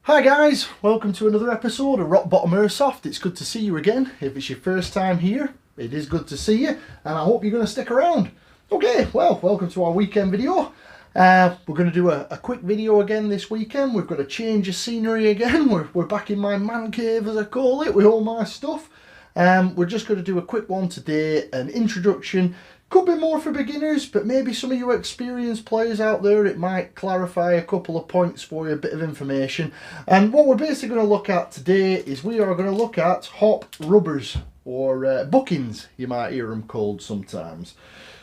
Hi guys, welcome to another episode of Rock Bottom Airsoft. It's good to see you again. If it's your first time here, it is good to see you, and I hope you're going to stick around. Okay, well, welcome to our weekend video. We're going to do a quick video again this weekend. We've got a change of scenery again. We're back in my man cave, as I call it, with all my stuff. We're just going to do a quick one today, an introduction. Could be more for beginners, but maybe some of you experienced players out there, it might clarify a couple of points for you, a bit of information. And what we're basically going to look at today is we are going to look at hop rubbers, or buckings, you might hear them called sometimes.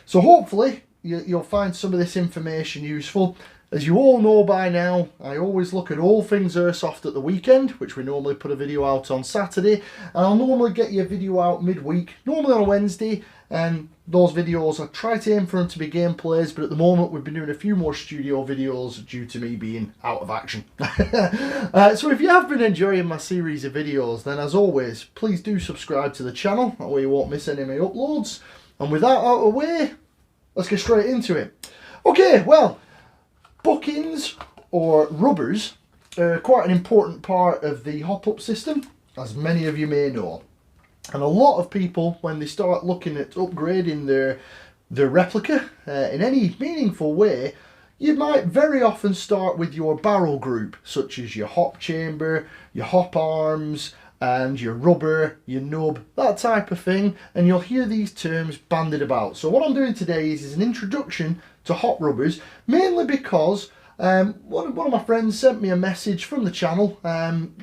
So hopefully you'll find some of this information useful. As you all know by now, I always look at all things Airsoft at the weekend, which we normally put a video out on Saturday. And I'll normally get you a video out midweek, normally on a Wednesday. And those videos, I try to aim for them to be gameplays, but at the moment we've been doing a few more studio videos due to me being out of action. So if you have been enjoying my series of videos, then as always, please do subscribe to the channel. That way you won't miss any of my uploads. And with that out of the way, let's get straight into it. Okay, well, buckings or rubbers are quite an important part of the hop-up system, as many of you may know. And a lot of people, when they start looking at upgrading their replica in any meaningful way, you might very often start with your barrel group, such as your hop chamber, your hop arms, and your rubber, your nub, that type of thing. And you'll hear these terms bandied about. So what I'm doing today is an introduction to hop rubbers, mainly because one of my friends sent me a message from the channel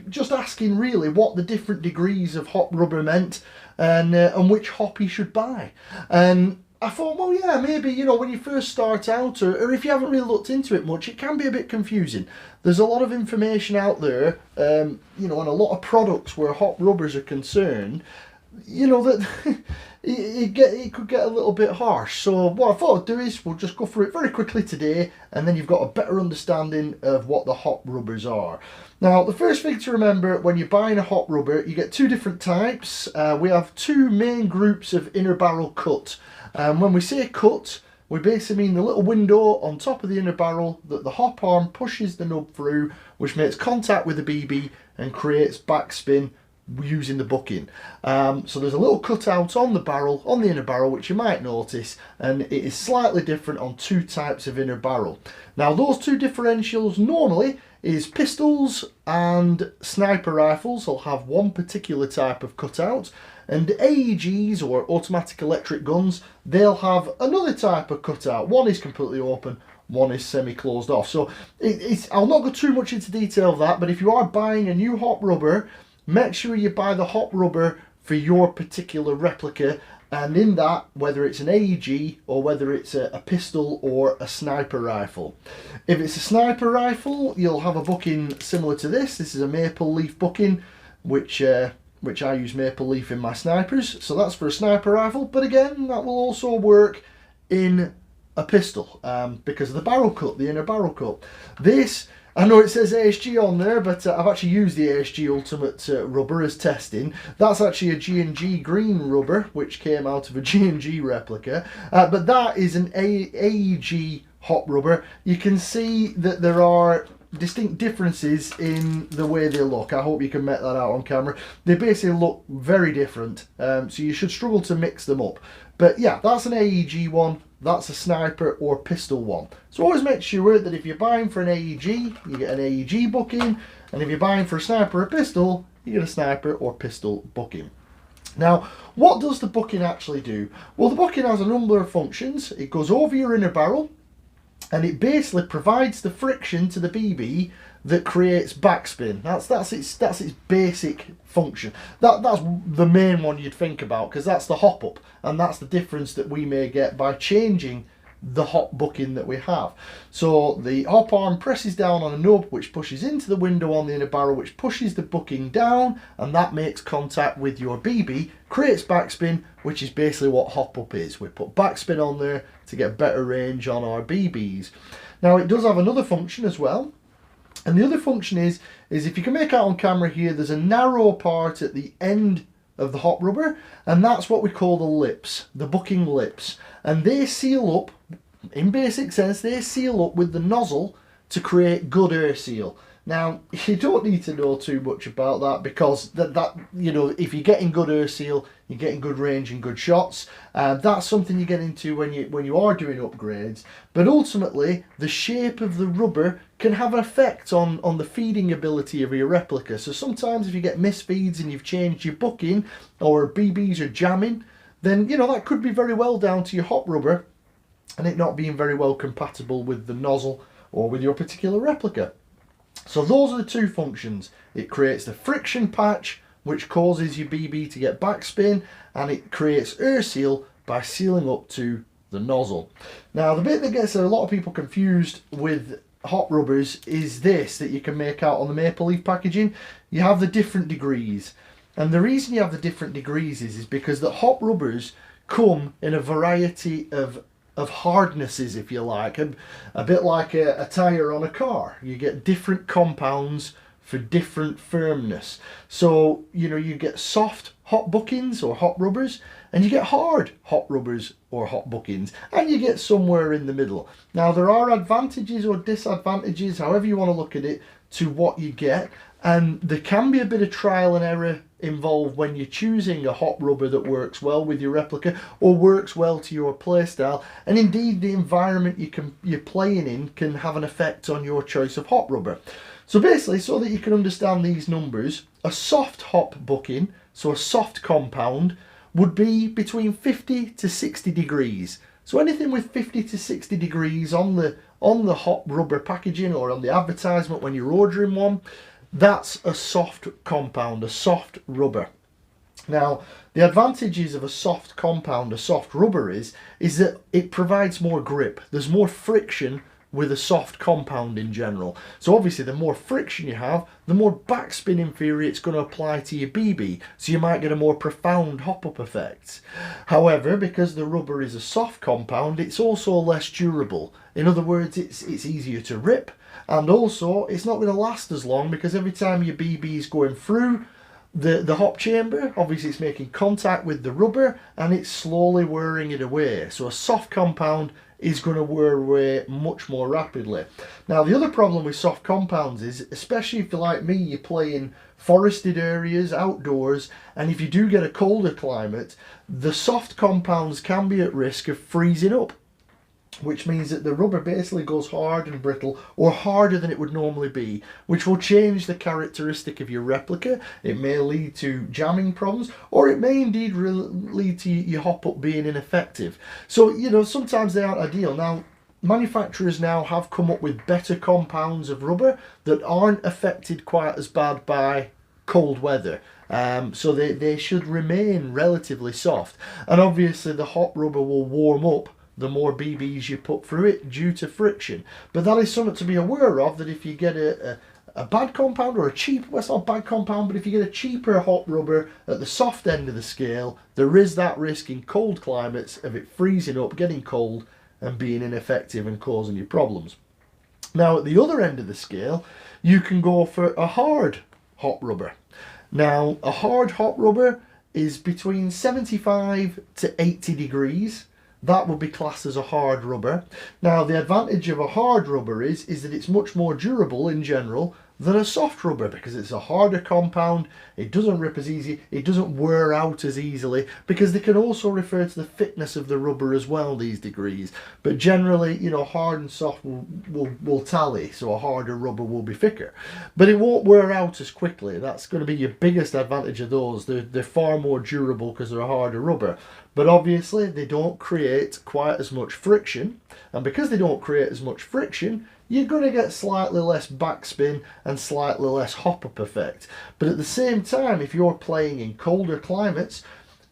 just asking really what the different degrees of hop rubber meant and which hop he should buy. And I thought, well, yeah, maybe, you know, when you first start out or if you haven't really looked into it much, it can be a bit confusing. There's a lot of information out there, you know, and a lot of products where hop rubbers are concerned, you know, that it could get a little bit harsh. So what I thought I'd do is we'll just go through it very quickly today, and then you've got a better understanding of what the hop rubbers are. Now, the first thing to remember when you're buying a hop rubber, you get two different types. We have two main groups of inner barrel cut. When we say cut, we basically mean the little window on top of the inner barrel that the hop arm pushes the nub through, which makes contact with the BB and creates backspin using the bucking. So there's a little cutout on the barrel, on the inner barrel, which you might notice, and it is slightly different on two types of inner barrel. Now those two differentials normally is pistols and sniper rifles will have one particular type of cutout, and AEGs or automatic electric guns, they'll have another type of cutout. One is completely open, one is semi-closed off. So I'll not go too much into detail of that, but if you are buying a new hop rubber, make sure you buy the hop rubber for your particular replica, and in that, whether it's an AEG or whether it's a pistol or a sniper rifle. If it's a sniper rifle, you'll have a bucking similar to this. This is a maple leaf bucking, which I use maple leaf in my snipers, so that's for a sniper rifle. But again, that will also work in a pistol because of the barrel cut, the inner barrel cut. This, I know it says ASG on there, but I've actually used the ASG Ultimate rubber as testing. That's actually a G&G green rubber, which came out of a G&G replica. But that is an AEG hop rubber. You can see that there are distinct differences in the way they look. I hope you can make that out on camera. They basically look very different, so you should struggle to mix them up. But yeah, that's an AEG one, that's a sniper or pistol one. So always make sure that if you're buying for an AEG, you get an AEG bucking, and if you're buying for a sniper or pistol, you get a sniper or pistol bucking. Now, what does the bucking actually do? Well, the bucking has a number of functions. It goes over your inner barrel, and it basically provides the friction to the BB that creates backspin. That's its basic function. That's the main one you'd think about, because that's the hop up, and that's the difference that we may get by changing the hop bucking that we have. So the hop arm presses down on a nub, which pushes into the window on the inner barrel, which pushes the bucking down, and that makes contact with your BB, creates backspin, which is basically what hop up is. We put backspin on there to get better range on our BBs. Now it does have another function as well, and the other function is if you can make out on camera here, there's a narrow part at the end of the hop rubber, and that's what we call the lips, the bucking lips, and they seal up, in basic sense, they seal up with the nozzle to create good air seal. Now, you don't need to know too much about that, because that you know, if you're getting good air seal, you're getting good range and good shots. That's something you get into when you are doing upgrades. But ultimately, the shape of the rubber can have an effect on the feeding ability of your replica. So sometimes if you get misfeeds and you've changed your bucking, or BBs are jamming, then you know that could be very well down to your hop rubber and it not being very well compatible with the nozzle or with your particular replica. So those are the two functions. It creates the friction patch, which causes your BB to get backspin, and it creates air seal by sealing up to the nozzle. Now, the bit that gets a lot of people confused with hop rubbers is this, that you can make out on the Maple Leaf packaging. You have the different degrees, and the reason you have the different degrees is because the hop rubbers come in a variety of hardnesses, if you like, a bit like a tyre on a car. You get different compounds for different firmness. So, you know, you get soft hop buckings or hop rubbers, and you get hard hop rubbers or hop buckings, and you get somewhere in the middle. Now, there are advantages or disadvantages, however you want to look at it, to what you get, and there can be a bit of trial and error involved when you're choosing a hop rubber that works well with your replica or works well to your playstyle, and indeed the environment you're playing in can have an effect on your choice of hop rubber. So basically, so that you can understand these numbers, a soft hop bucking, so a soft compound, would be between 50 to 60 degrees. So anything with 50 to 60 degrees on the hop rubber packaging or on the advertisement when you're ordering one, that's a soft compound, a soft rubber. Now, the advantages of a soft compound, a soft rubber is that it provides more grip. There's more friction with a soft compound in general. So obviously the more friction you have, the more backspin in theory it's going to apply to your BB. So you might get a more profound hop-up effect. However, because the rubber is a soft compound, it's also less durable. In other words, it's easier to rip. And also, it's not going to last as long, because every time your BB is going through the hop chamber, obviously it's making contact with the rubber and it's slowly wearing it away. So a soft compound is going to wear away much more rapidly. Now, the other problem with soft compounds is, especially if you're like me, you play in forested areas, outdoors, and if you do get a colder climate, the soft compounds can be at risk of freezing up, which means that the rubber basically goes hard and brittle, or harder than it would normally be, which will change the characteristic of your replica. It may lead to jamming problems, or it may indeed lead to your hop-up being ineffective. So, you know, sometimes they aren't ideal. Now, manufacturers now have come up with better compounds of rubber that aren't affected quite as bad by cold weather. So they should remain relatively soft. And obviously the hop rubber will warm up the more BBs you put through it due to friction. But that is something to be aware of, that if you get a bad compound, or a cheap, well, it's not a bad compound, but if you get a cheaper hop rubber at the soft end of the scale, there is that risk in cold climates of it freezing up, getting cold, and being ineffective and causing you problems. Now, at the other end of the scale, you can go for a hard hop rubber. Now, a hard hop rubber is between 75 to 80 degrees. That would be classed as a hard rubber. Now, the advantage of a hard rubber is that it's much more durable in general than a soft rubber, because it's a harder compound, it doesn't rip as easy, it doesn't wear out as easily, because they can also refer to the thickness of the rubber as well, these degrees. But generally, you know, hard and soft will tally, so a harder rubber will be thicker. But it won't wear out as quickly. That's going to be your biggest advantage of those. They're far more durable because they're a harder rubber. But obviously, they don't create quite as much friction, and because they don't create as much friction, you're going to get slightly less backspin and slightly less hop-up effect. But at the same time, if you're playing in colder climates,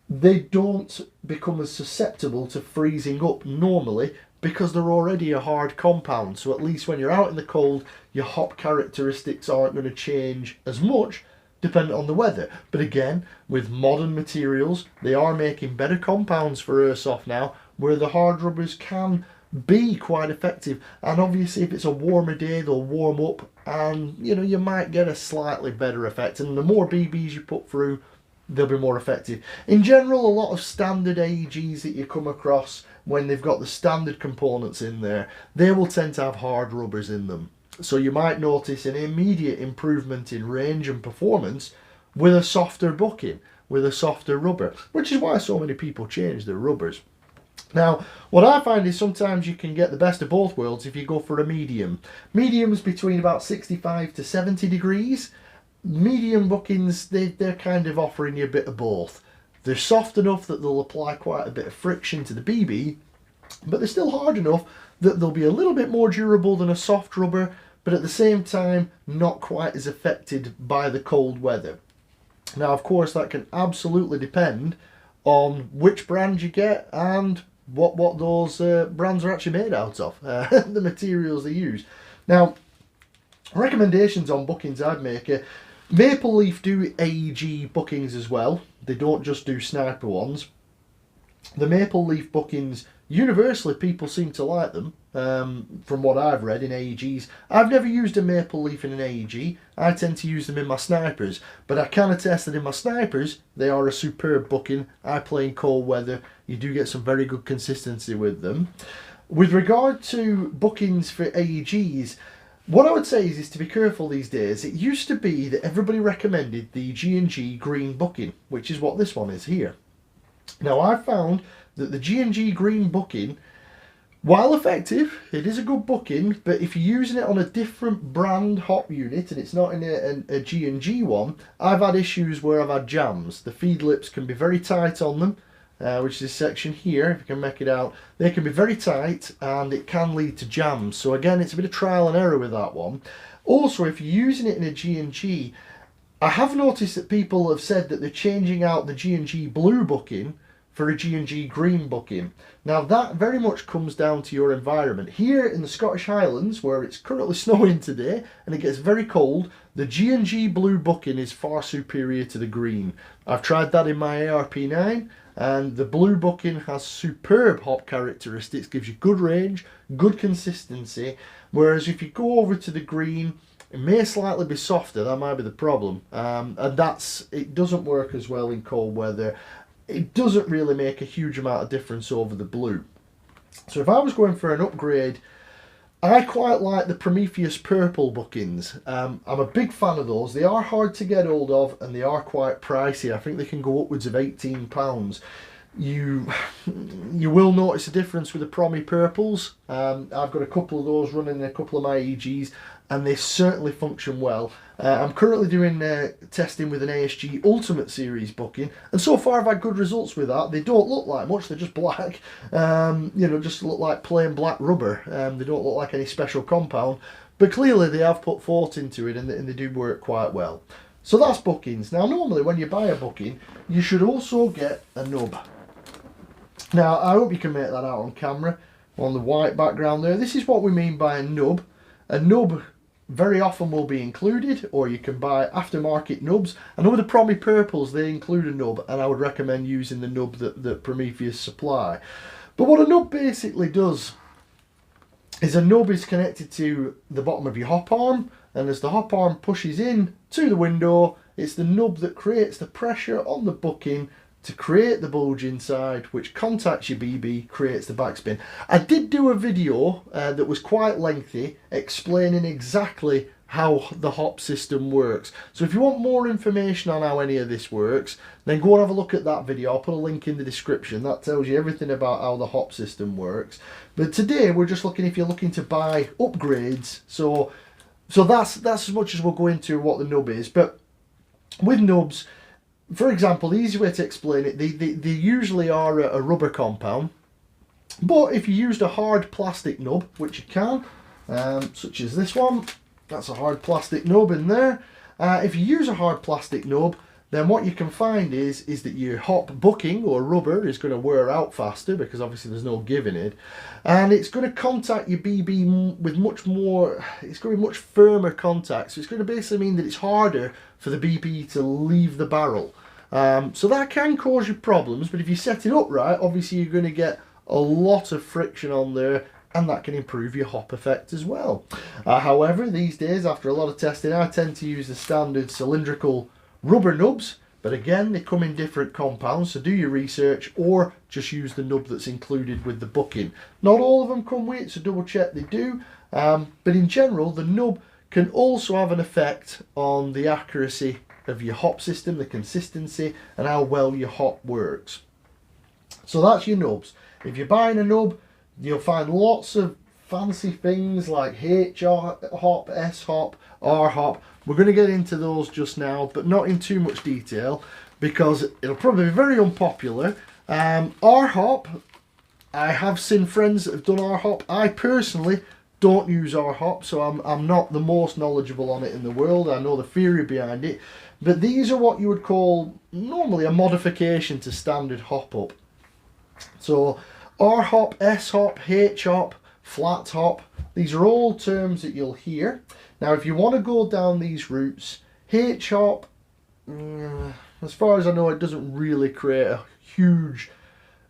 they don't become as susceptible to freezing up normally, because they're already a hard compound. So at least when you're out in the cold, your hop characteristics aren't going to change as much, depending on the weather. But again, with modern materials, they are making better compounds for airsoft now, where the hard rubbers can be quite effective. And obviously, if it's a warmer day, they'll warm up, and you know, you might get a slightly better effect. And the more BBs you put through, they'll be more effective. In general, a lot of standard AEGs that you come across, when they've got the standard components in there, they will tend to have hard rubbers in them. So you might notice an immediate improvement in range and performance with a softer bucking, with a softer rubber, which is why so many people change their rubbers. Now, what I find is sometimes you can get the best of both worlds if you go for a medium. Medium's between about 65 to 70 degrees. Medium buckings, they're kind of offering you a bit of both. They're soft enough that they'll apply quite a bit of friction to the BB, but they're still hard enough that they'll be a little bit more durable than a soft rubber, but at the same time not quite as affected by the cold weather. Now, of course, that can absolutely depend on which brand you get and what those brands are actually made out of, the materials they use. Now, recommendations on buckings I'd make are Maple Leaf do AEG buckings as well. They don't just do sniper ones. The Maple Leaf buckings, universally people seem to like them, from what I've read in AEGs. I've never used a Maple Leaf in an AEG. I tend to use them in my snipers, but I can attest that in my snipers they are a superb bucking. I play in cold weather. You do get some very good consistency with them. With regard to buckings for AEGs, what I would say is to be careful these days. It used to be that everybody recommended the G&G green bucking, which is what this one is here. Now, I found that the G&G green bucking, while effective, it is a good bucking, but if you're using it on a different brand hop unit and it's not in a G&G one, I've had issues where I've had jams. The feed lips can be very tight on them, which is this section here, if you can make it out. They can be very tight and it can lead to jams. So again, it's a bit of trial and error with that one. Also, if you're using it in a G&G, I have noticed that people have said that they're changing out the G&G blue bucking for a G&G green bucking. Now that very much comes down to your environment. Here in the Scottish Highlands, where it's currently snowing today and it gets very cold, the G&G blue bucking is far superior to the green. I've tried that in my ARP9 and the blue bucking has superb hop characteristics, gives you good range, good consistency, whereas if you go over to the green, it may slightly be softer. That might be the problem, and it doesn't work as well in cold weather. It doesn't really make a huge amount of difference over the blue. So if I was going for an upgrade, I quite like the Prometheus purple buckings. I'm a big fan of those. They are hard to get hold of and they are quite pricey. I think they can go upwards of £18. You will notice a difference with the Promi purples. I've got a couple of those running in a couple of my EGs and they certainly function well. I'm currently doing testing with an ASG Ultimate Series bucking, and so far I've had good results with that. They don't look like much, they're just black, you know, just look like plain black rubber. They don't look like any special compound, but clearly they have put thought into it and they do work quite well. So that's buckings. Now normally when you buy a bucking, you should also get a nub. Now I hope you can make that out on camera, on the white background there. This is what we mean by a nub. A nub very often will be included, or you can buy aftermarket nubs. I know the Promi purples, they include a nub, and I would recommend using the nub that Prometheus supply. But what a nub basically does is a nub is connected to the bottom of your hop arm, and as the hop arm pushes in to the window, it's the nub that creates the pressure on the bucking to create the bulge inside, which contacts your BB, creates the backspin. I did do a video that was quite lengthy explaining exactly how the hop system works. So if you want more information on how any of this works, then go and have a look at that video. I'll put a link in the description. That tells you everything about how the hop system works. But today we're just looking if you're looking to buy upgrades. So that's as much as we'll go into what the nub is. But with nubs, for example, the easy way to explain it, they usually are a rubber compound, but if you used a hard plastic nub, which you can, such as this one, that's a hard plastic nub in there. If you use a hard plastic nub, then what you can find is that your hop bucking or rubber is going to wear out faster because obviously there's no give in it, and it's going to contact your BB with much more, it's going to be much firmer contact, so it's going to basically mean that it's harder for the BB to leave the barrel. So that can cause you problems, but if you set it up right, obviously you're going to get a lot of friction on there, and that can improve your hop effect as well. However, these days, after a lot of testing, I tend to use the standard cylindrical rubber nubs, but again, they come in different compounds, so do your research or just use the nub that's included with the bucking. Not all of them come with it, so double check they do. But in general, the nub can also have an effect on the accuracy of your hop system, the consistency, and how well your hop works. So that's your nubs. If you're buying a nub, you'll find lots of fancy things like H hop, S hop, R hop. We're going to get into those just now, but not in too much detail because it'll probably be very unpopular. R hop, I have seen friends that have done R hop. I personally don't use R hop, so I'm not the most knowledgeable on it in the world. I know the theory behind it, but these are what you would call normally a modification to standard hop up. So R hop, S hop, H hop, flat hop, these are all terms that you'll hear. Now if you want to go down these routes, H hop, as far as I know, it doesn't really create a huge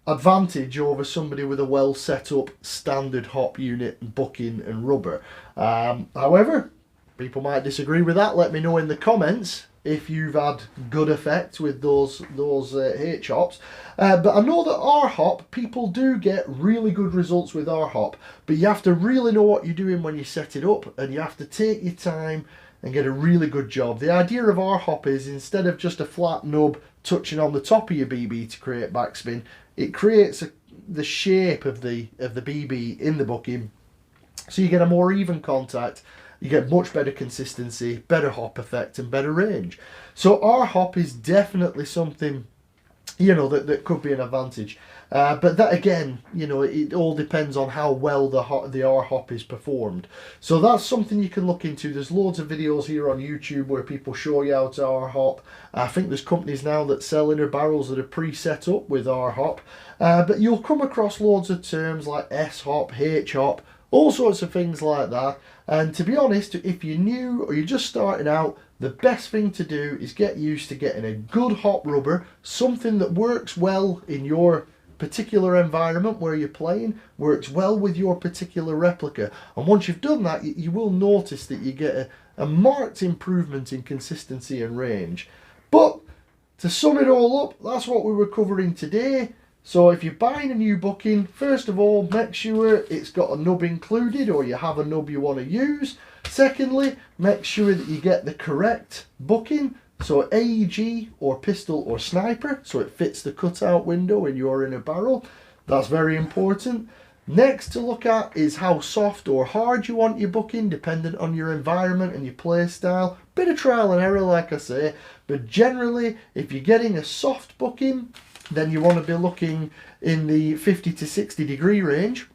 advantage over somebody with a well set up standard hop unit, bucking and rubber. However, people might disagree with that. Let me know in the comments if you've had good effect with those H hops. But I know that R hop, people do get really good results with R hop, but you have to really know what you're doing when you set it up, and you have to take your time and get a really good job. The idea of R hop is, instead of just a flat nub touching on the top of your BB to create backspin, it creates the shape of the BB in the bucking, so you get a more even contact. You get much better consistency, better hop effect, and better range. So R hop is definitely something, you know, that could be an advantage. But that again, you know, it all depends on how well the R hop is performed. So that's something you can look into. There's loads of videos here on YouTube where people show you how to R hop. I think there's companies now that sell inner barrels that are pre-set up with R hop. But you'll come across loads of terms like S hop, H hop, all sorts of things like that. And to be honest, if you're new or you're just starting out, the best thing to do is get used to getting a good hop rubber, something that works well in your particular environment where you're playing, works well with your particular replica. And once you've done that, you will notice that you get a marked improvement in consistency and range. But to sum it all up, that's what we were covering today. So if you're buying a new bucking, first of all, make sure it's got a nub included, or you have a nub you want to use. Secondly, make sure that you get the correct bucking, so AEG or pistol or sniper, so it fits the cutout window in your inner barrel. That's very important. Next to look at is how soft or hard you want your bucking, dependent on your environment and your play style. Bit of trial and error, like I say, but generally, if you're getting a soft bucking, then you want to be looking in the 50 to 60 degree range.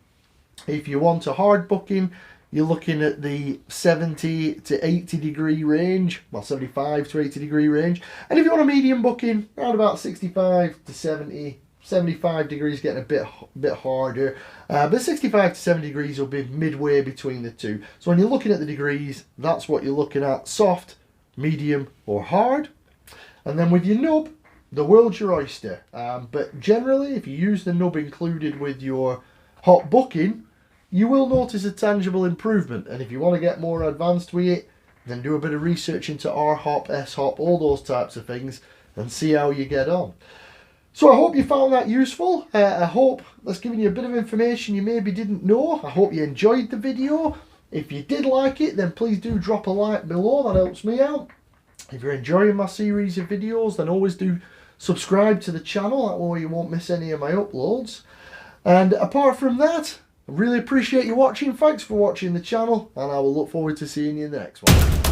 If you want a hard bucking, you're looking at the 70 to 80 degree range, well, 75 to 80 degree range. And if you want a medium bucking, around about 65 to 70, 75 degrees, getting a bit harder. But 65 to 70 degrees will be midway between the two. So when you're looking at the degrees, that's what you're looking at: soft, medium, or hard. And then with your nub, the world's your oyster. But generally, if you use the nub included with your hop bucking, you will notice a tangible improvement. And if you want to get more advanced with it, then do a bit of research into R hop, S hop, all those types of things, and see how you get on. So I hope you found that useful. I hope that's given you a bit of information you maybe didn't know. I hope you enjoyed the video. If you did like it, then please do drop a like below. That helps me out. If you're enjoying my series of videos, then always do subscribe to the channel. That way you won't miss any of my uploads. And apart from that, I really appreciate you watching. Thanks for watching the channel, and I will look forward to seeing you in the next one.